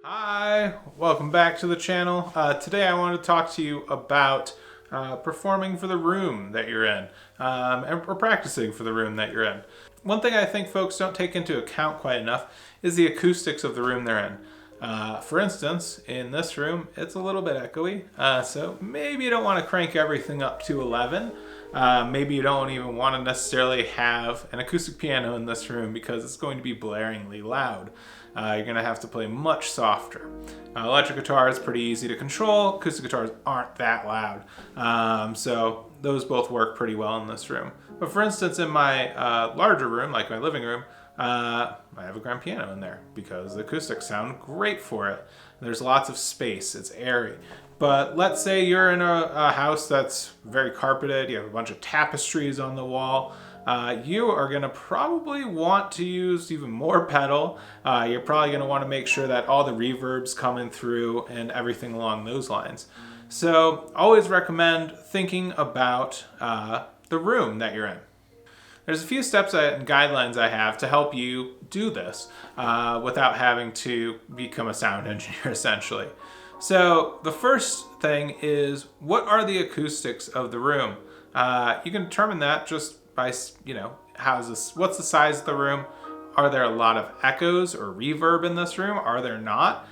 Hi, welcome back to the channel. Today I want to talk to you about performing for the room that you're in, or practicing for the room that you're in. One thing I think folks don't take into account quite enough is the acoustics of the room they're in. For instance, in this room, it's a little bit echoey, so maybe you don't want to crank everything up to 11. Maybe you don't even want to necessarily have an acoustic piano in this room because it's going to be blaringly loud. You're going to have to play much softer. Electric guitar is pretty easy to control. Acoustic guitars aren't that loud. So those both work pretty well in this room. But for instance, in my larger room, like my living room, I have a grand piano in there because the acoustics sound great for it. There's lots of space. It's airy. But let's say you're in a house that's very carpeted. You have a bunch of tapestries on the wall. You are going to probably want to use even more pedal. You're probably going to want to make sure that all the reverb's coming through and everything along those lines. So always recommend thinking about the room that you're in. There's a few steps and guidelines I have to help you do this without having to become a sound engineer, essentially. So the first thing is, what are the acoustics of the room? You can determine that just by, what's the size of the room? Are there a lot of echoes or reverb in this room? Are there not?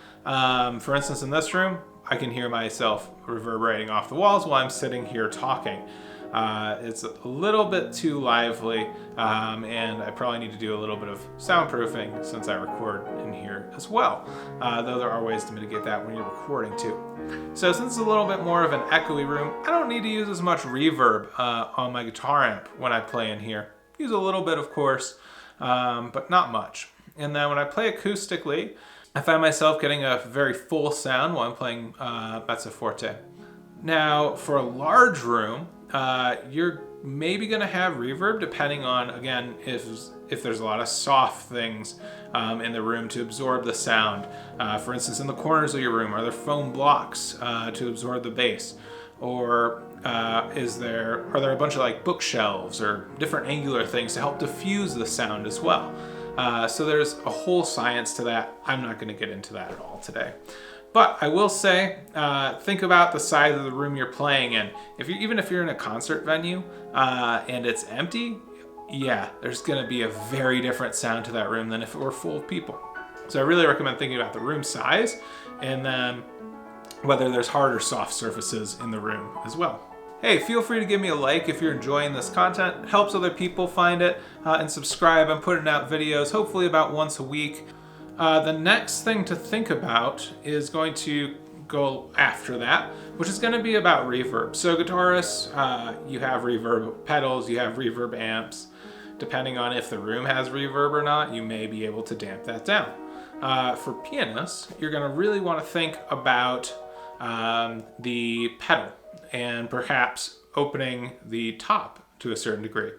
For instance, in this room, I can hear myself reverberating off the walls while I'm sitting here talking. It's a little bit too lively, and I probably need to do a little bit of soundproofing since I record in here as well, though there are ways to mitigate that when you're recording too. So since it's a little bit more of an echoey room, I don't need to use as much reverb on my guitar amp when I play in here. Use a little bit, of course, but not much. And then when I play acoustically, I find myself getting a very full sound while I'm playing mezzo forte. Now, for a large room, you're maybe going to have reverb depending on, again, if there's a lot of soft things in the room to absorb the sound. For instance, in the corners of your room, are there foam blocks to absorb the bass? Or are there a bunch of like bookshelves or different angular things to help diffuse the sound as well? So there's a whole science to that. I'm not going to get into that at all today. But I will say, think about the size of the room you're playing in. Even if you're in a concert venue and it's empty, yeah, there's going to be a very different sound to that room than if it were full of people. So I really recommend thinking about the room size and then whether there's hard or soft surfaces in the room as well. Hey, feel free to give me a like if you're enjoying this content. It helps other people find it, and subscribe. I'm putting out videos hopefully about once a week. The next thing to think about is going to go after that, which is going to be about reverb. So guitarists, you have reverb pedals, you have reverb amps. Depending on if the room has reverb or not, you may be able to damp that down. For pianists, you're going to really want to think about the pedal and perhaps opening the top to a certain degree.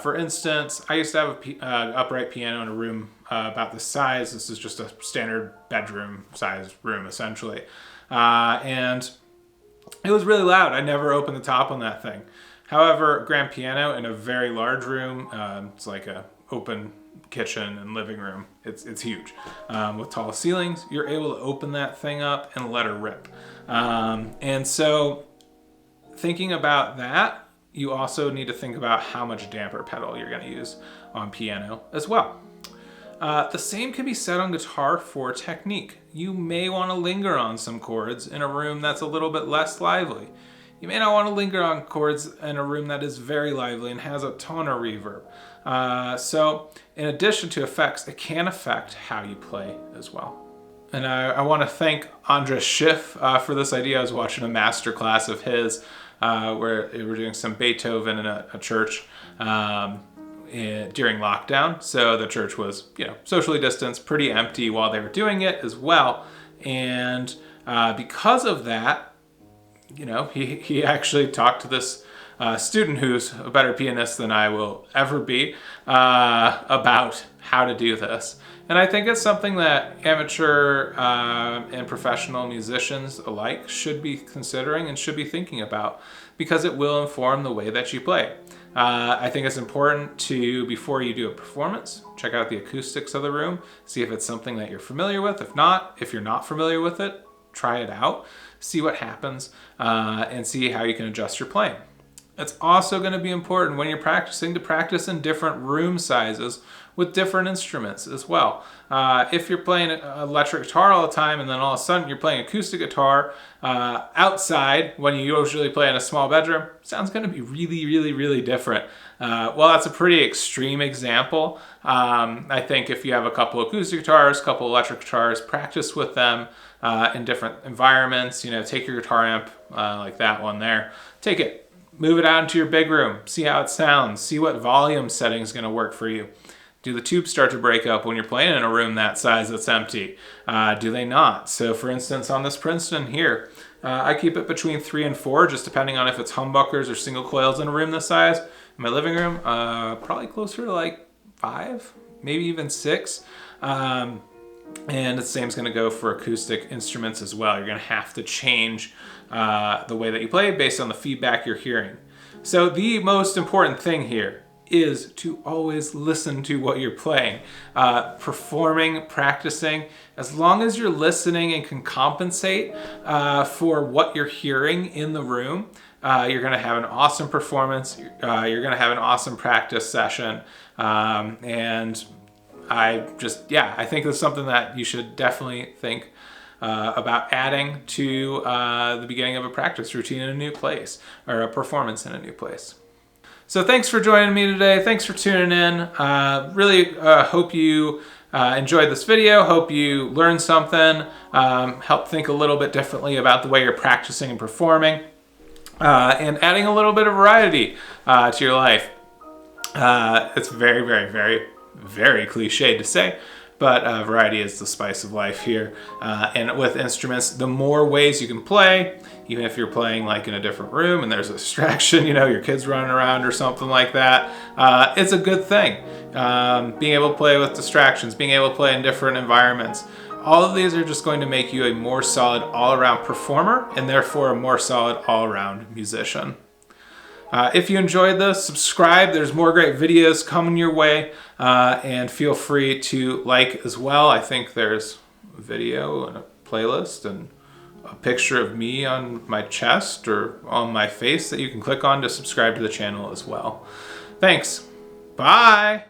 For instance, I used to have an upright piano in a room about this size. This is just a standard bedroom size room, essentially. And it was really loud. I never opened the top on that thing. However, a grand piano in a very large room, it's like an open kitchen and living room. It's huge. With tall ceilings, you're able to open that thing up and let her rip. And so thinking about that, you also need to think about how much damper pedal you're going to use on piano as well. The same can be said on guitar for technique. You may want to linger on some chords in a room that's a little bit less lively. You may not want to linger on chords in a room that is very lively and has a ton of reverb. So in addition to effects, it can affect how you play as well. And I want to thank Andres Schiff for this idea. I was watching a master class of his where they were doing some Beethoven in a church during lockdown. So the church was, socially distanced, pretty empty while they were doing it as well. And because of that, he actually talked to this student who's a better pianist than I will ever be about how to do this. And I think it's something that amateur and professional musicians alike should be considering and should be thinking about because it will inform the way that you play. I think it's important to, before you do a performance, check out the acoustics of the room, see if it's something that you're familiar with. If not, if you're not familiar with it, try it out, see what happens, and see how you can adjust your playing. It's also going to be important when you're practicing to practice in different room sizes with different instruments as well. If you're playing electric guitar all the time and then all of a sudden you're playing acoustic guitar outside when you usually play in a small bedroom, sounds going to be really, really, really different. Well, that's a pretty extreme example. I think if you have a couple acoustic guitars, a couple electric guitars, practice with them in different environments. You know, take your guitar amp like that one there, take it, move it out into your big room, see how it sounds, see what volume setting is going to work for you. Do the tubes start to break up when you're playing in a room that size that's empty? Do they not? So for instance, on this Princeton here, I keep it between 3 and 4, just depending on if it's humbuckers or single coils in a room this size. In my living room, probably closer to like 5, maybe even 6. And the same is going to go for acoustic instruments as well. You're going to have to change the way that you play based on the feedback you're hearing. So the most important thing here is to always listen to what you're playing. Performing, practicing, as long as you're listening and can compensate for what you're hearing in the room, you're going to have an awesome performance. You're going to have an awesome practice session. And I think it's something that you should definitely think about adding to the beginning of a practice routine in a new place or a performance in a new place. So thanks for joining me today. Thanks for tuning in. Really hope you enjoyed this video. Hope you learned something, help think a little bit differently about the way you're practicing and performing, and adding a little bit of variety to your life. It's very, very, very, very cliche to say, but variety is the spice of life here. And with instruments, the more ways you can play, even if you're playing like in a different room and there's a distraction, you know, your kid's running around or something like that, it's a good thing. Being able to play with distractions, being able to play in different environments, all of these are just going to make you a more solid all-around performer and therefore a more solid all-around musician. If you enjoyed this, subscribe. There's more great videos coming your way, and feel free to like as well. I think there's a video and a playlist and a picture of me on my chest or on my face that you can click on to subscribe to the channel as well. Thanks. Bye.